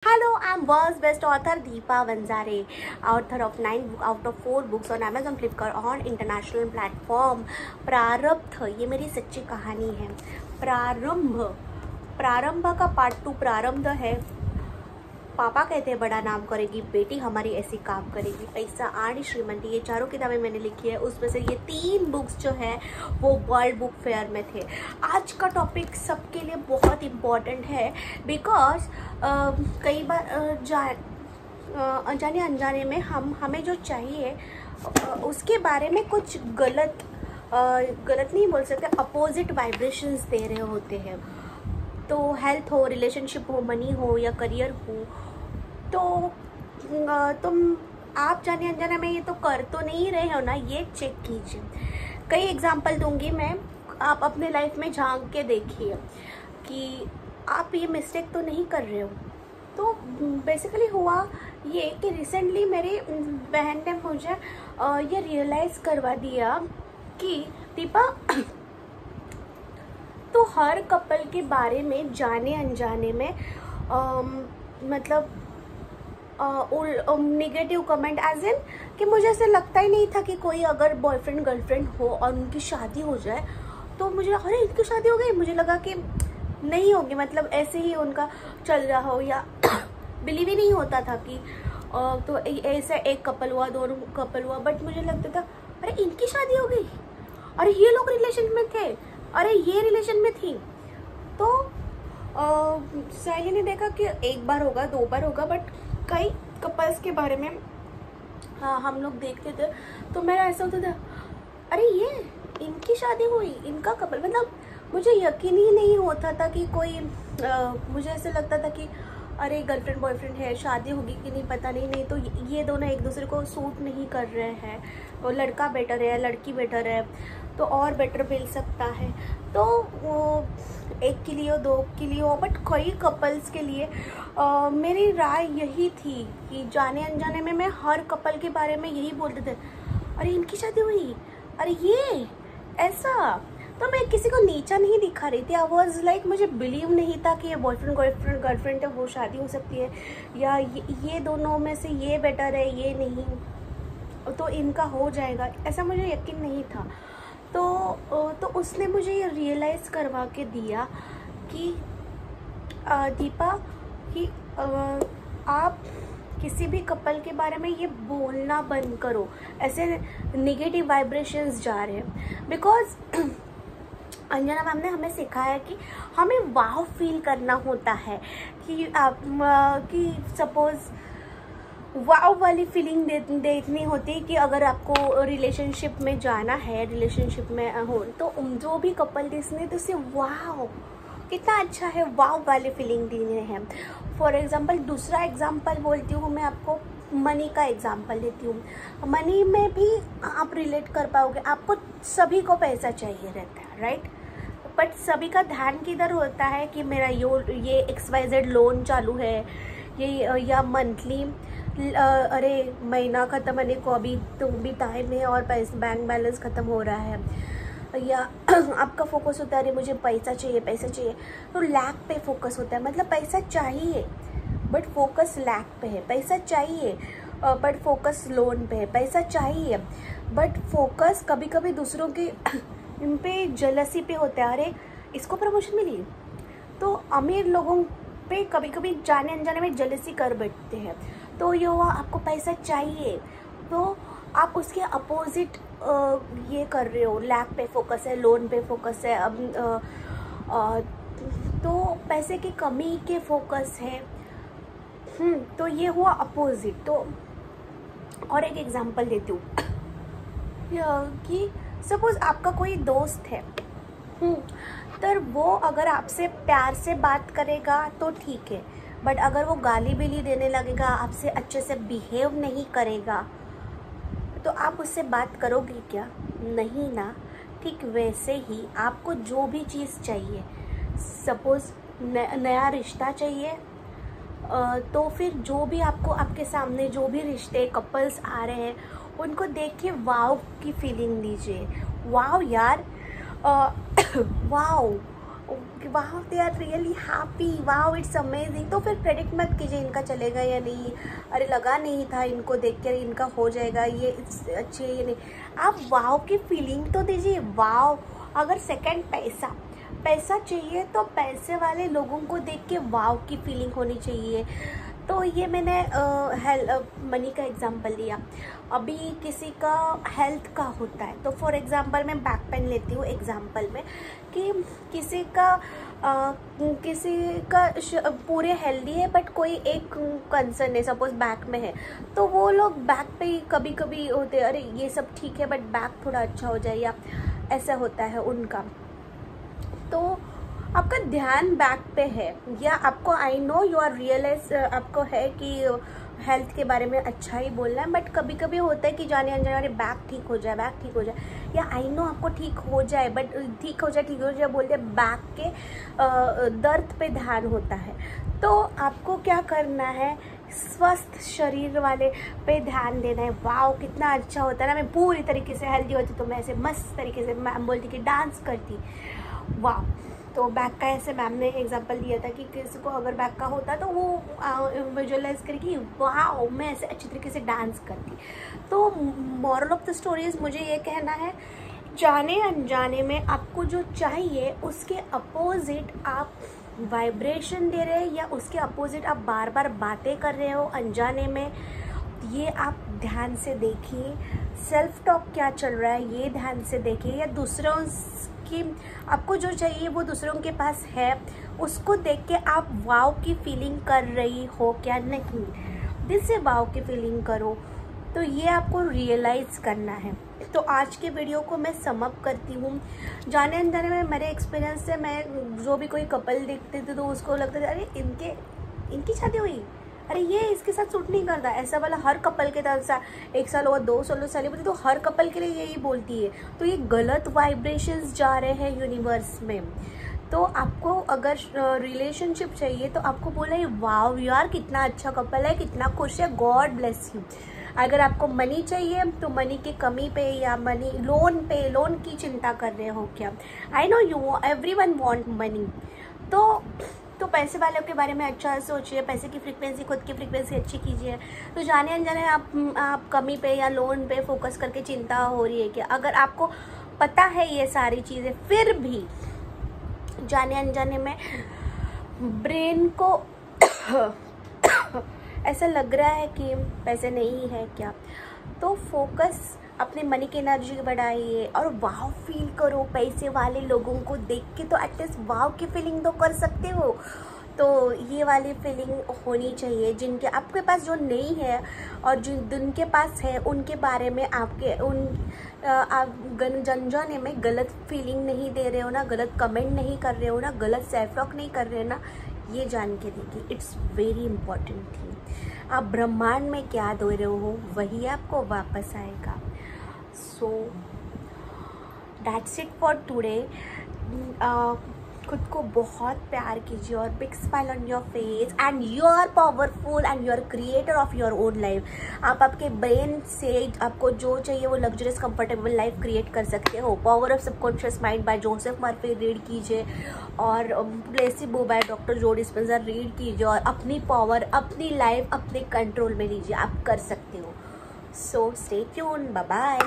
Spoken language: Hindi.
Hello, I'm world's best author Deepa Vanzare, author of 9 out of 4 books on Amazon, Flipkart on international platform. प्रारब्ध, ये मेरी सच्ची कहानी है। प्रारंभ प्रारंभ का पार्ट 2 प्रारंभ है। पापा कहते हैं बड़ा नाम करेगी, बेटी हमारी ऐसी काम करेगी, पैसा आनी श्रीमंती, ये चारों किताबें मैंने लिखी है। उसमें से ये 3 बुक्स जो है वो वर्ल्ड बुक फेयर में थे। आज का टॉपिक सबके लिए बहुत इम्पोर्टेंट है बिकॉज कई बार अनजाने अनजाने में हमें जो चाहिए उसके बारे में कुछ गलत नहीं बोल सकते, अपोजिट वाइब्रेशंस दे रहे होते हैं। तो हेल्थ हो, रिलेशनशिप हो, मनी हो या करियर हो, तो तुम आप जाने अनजाने में ये तो कर तो नहीं रहे हो ना, ये चेक कीजिए। कई एग्जांपल दूंगी मैं, आप अपने लाइफ में झांक के देखिए कि आप ये मिस्टेक तो नहीं कर रहे हो। तो बेसिकली हुआ ये कि रिसेंटली मेरी बहन ने मुझे ये रियलाइज़ करवा दिया कि दीपा तो हर कपल के बारे में जाने अनजाने में मतलब नेगेटिव कमेंट एज इन कि मुझे ऐसे लगता ही नहीं था कि कोई अगर बॉयफ्रेंड गर्लफ्रेंड हो और उनकी शादी हो जाए तो मुझे अरे इनकी शादी हो गई, मुझे लगा कि नहीं होगी, मतलब ऐसे ही उनका चल रहा हो या बिलीव ही नहीं होता था कि तो ऐसा एक कपल हुआ, दोनों कपल हुआ, बट मुझे लगता था अरे इनकी शादी हो गई, अरे ये लोग रिलेशन में थे, अरे ये रिलेशन में थी। तो सही नहीं देखा कि एक बार होगा, 2 बार होगा, बट कई कपल्स के बारे में हम लोग देखते थे तो मेरा ऐसा होता था अरे ये इनकी शादी हुई, इनका कपल, मतलब मुझे यकीन ही नहीं होता था कि कोई मुझे ऐसे लगता था कि अरे गर्लफ्रेंड बॉयफ्रेंड है, शादी होगी कि नहीं पता नहीं तो ये दोनों एक दूसरे को सूट नहीं कर रहे हैं, वो लड़का बेटर है, लड़की बेटर है, तो और बेटर मिल सकता है। तो वो एक के लिए हो, 2 के लिए हो, बट कई कपल्स के लिए मेरी राय यही थी कि जाने अनजाने में मैं हर कपल के बारे में यही बोलते थे अरे इनकी शादी हुई, अरे ये ऐसा। तो मैं किसी को नीचा नहीं दिखा रही थी, आई वॉज लाइक मुझे बिलीव नहीं था कि ये बॉयफ्रेंड गर्लफ्रेंड है, वो शादी हो सकती है, या ये दोनों में से ये बेटर है, ये नहीं तो इनका हो जाएगा, ऐसा मुझे यकीन नहीं था। तो उसने मुझे ये रियलाइज़ करवा के दिया कि दीपा कि आप किसी भी कपल के बारे में ये बोलना बंद करो, ऐसे नेगेटिव वाइब्रेशंस जा रहे हैं। बिकॉज अंजना मैम ने हमें सिखाया कि हमें वाव फील करना होता है कि सपोज वाव वाली फीलिंग देखनी होती है कि अगर आपको रिलेशनशिप में जाना है, रिलेशनशिप में हो, तो जो भी कपल जिसने तो उसे वाव कितना अच्छा है, वाव वाली फीलिंग देनी है। फॉर एग्जांपल दूसरा एग्जांपल बोलती हूँ मैं आपको, मनी का एग्जांपल देती हूँ। मनी में भी आप रिलेट कर पाओगे, आपको सभी को पैसा चाहिए रहता है, राइट, बट सभी का ध्यान किधर होता है कि मेरा ये XYZ लोन चालू है, ये या मंथली अरे महीना ख़त्म होने को अभी तो भी टाइम है और बैंक बैलेंस ख़त्म हो रहा है, या आपका फोकस होता है अरे मुझे पैसा चाहिए, तो लैक पे फोकस होता है, मतलब पैसा चाहिए बट फोकस लैक पे है, पैसा चाहिए बट फोकस लोन पे है, पैसा चाहिए बट फोकस कभी कभी दूसरों के इन पे जलसी पे होता है, अरे इसको प्रमोशन मिली, तो अमीर लोगों पे कभी कभी जाने अनजाने में जलसी कर बैठते हैं। तो ये हुआ आपको पैसा चाहिए तो आप उसके अपोजिट ये कर रहे हो, लैक पे फोकस है, लोन पे फोकस है, अब तो पैसे की कमी के फोकस है। तो ये हुआ अपोजिट। तो और एक एग्जांपल देती हूँ कि सपोज आपका कोई दोस्त है, तो वो अगर आपसे प्यार से बात करेगा तो ठीक है, बट अगर वो गाली बिली देने लगेगा, आपसे अच्छे से बिहेव नहीं करेगा, तो आप उससे बात करोगे क्या? नहीं ना। ठीक वैसे ही आपको जो भी चीज़ चाहिए, सपोज नया रिश्ता चाहिए, तो फिर जो भी आपको आपके सामने जो भी रिश्ते कपल्स आ रहे हैं उनको देख के वाव की फीलिंग लीजिए, वाव यार wow wow they are really happy, wow it's amazing, तो फिर प्रेडिक्ट मत कीजिए इनका चलेगा या नहीं, अरे लगा नहीं था इनको देख कर इनका हो जाएगा, ये अच्छी है ये नहीं। आप वाओ की फीलिंग तो दीजिए। वाओ, अगर सेकंड पैसा चाहिए तो पैसे वाले लोगों को देख के वाओ की फीलिंग होनी चाहिए। तो ये मैंने मनी का एग्जांपल दिया। अभी किसी का हेल्थ का होता है, तो फॉर एग्जांपल मैं बैक पेन लेती हूँ एग्जांपल में, कि किसी का पूरे हेल्दी है बट कोई एक कंसर्न है, सपोज बैक में है, तो वो लोग बैक पे ही कभी कभी होते हैं, अरे ये सब ठीक है बट बैक थोड़ा अच्छा हो जाए, या ऐसा होता है उनका। तो आपका ध्यान बैक पे है, या आपको I know you are realize आपको है कि हेल्थ के बारे में अच्छा ही बोलना है, बट कभी कभी होता है कि जाने अनजाने बैक ठीक हो जाए, या आई नो आपको ठीक हो जाए बट ठीक हो जाए बोलते बैक के दर्द पे ध्यान होता है। तो आपको क्या करना है, स्वस्थ शरीर वाले पे ध्यान देना है। वाओ कितना अच्छा होता है ना, मैं पूरी तरीके से हेल्दी होती तो मैं ऐसे मस्त तरीके से मैम बोलती कि डांस करती। वाह, तो बैक का ऐसे मैम ने एग्जांपल दिया था कि किसी को अगर बैक का होता तो वो विजुअलाइज करके वाह मैं ऐसे अच्छी तरीके से डांस करती। तो मॉरल ऑफ द स्टोरीज मुझे ये कहना है, जाने अनजाने में आपको जो चाहिए उसके अपोजिट आप वाइब्रेशन दे रहे हैं, या उसके अपोजिट आप बार बार बातें कर रहे हो अनजाने में, ये आप ध्यान से देखिए। सेल्फ टॉक क्या चल रहा है ये ध्यान से देखिए, या दूसरों की आपको जो चाहिए वो दूसरों के पास है, उसको देख के आप वाव की फीलिंग कर रही हो क्या नहीं, दिल से वाव की फीलिंग करो। तो ये आपको रियलाइज करना है। तो आज के वीडियो को मैं सम अप करती हूँ। जाने अनजाने में मेरे एक्सपीरियंस से मैं जो भी कोई कपल देखते थे तो उसको लगता था अरे इनकी शादी हुई, अरे ये इसके साथ सूट नहीं करता, ऐसा वाला हर कपल के साथ 1 साल हुआ 2 साल सेलिब्रिटी तो हर कपल के लिए यही बोलती है। तो ये गलत वाइब्रेशंस जा रहे हैं यूनिवर्स में। तो आपको अगर रिलेशनशिप चाहिए तो आपको बोला है वाव यार कितना अच्छा कपल है, कितना खुश है, गॉड ब्लेस यू। अगर आपको मनी चाहिए तो मनी की कमी पे या मनी लोन की चिंता कर रहे हो क्या, आई know you everyone want money. तो पैसे वालों के बारे में अच्छा सोचिए, पैसे की फ्रीक्वेंसी खुद की फ्रीक्वेंसी अच्छी कीजिए। तो जाने अनजाने आप कमी पे या लोन पे फोकस करके चिंता हो रही है क्या, अगर आपको पता है ये सारी चीज़ें फिर भी जाने अनजाने में ब्रेन को ऐसा लग रहा है कि पैसे नहीं है क्या, तो फोकस अपने मनी की एनर्जी बढ़ाइए और वाव फील करो। पैसे वाले लोगों को देख के तो एटलीस्ट वाव की फीलिंग तो कर सकते हो। तो ये वाली फीलिंग होनी चाहिए। जिनके आपके पास जो नहीं है और जिनके पास है उनके बारे में आप जाने में गलत फीलिंग नहीं दे रहे हो ना, गलत कमेंट नहीं कर रहे हो ना, गलत सेल्फ टॉक नहीं कर रहे हो ना, ये जान के देखिए इट्स वेरी इंपॉर्टेंट थिंग। आप ब्रह्मांड में क्या दे रहे हो वही आपको वापस आएगा। So that's it for today. खुद को बहुत प्यार कीजिए और big smile on your face and you are powerful and you are creator of your own life. आप आपके ब्रेन से आपको जो चाहिए वो लग्जरियस कंफर्टेबल लाइफ क्रिएट कर सकते हो। Power of subconscious mind bye Joseph Murphy read कीजिए और प्लेसिबो बाय डॉक्टर जो डिस्पेंजा रीड कीजिए और अपनी पावर अपनी लाइफ अपने कंट्रोल में लीजिए। आप कर सकते हो। So stay tuned, bye bye.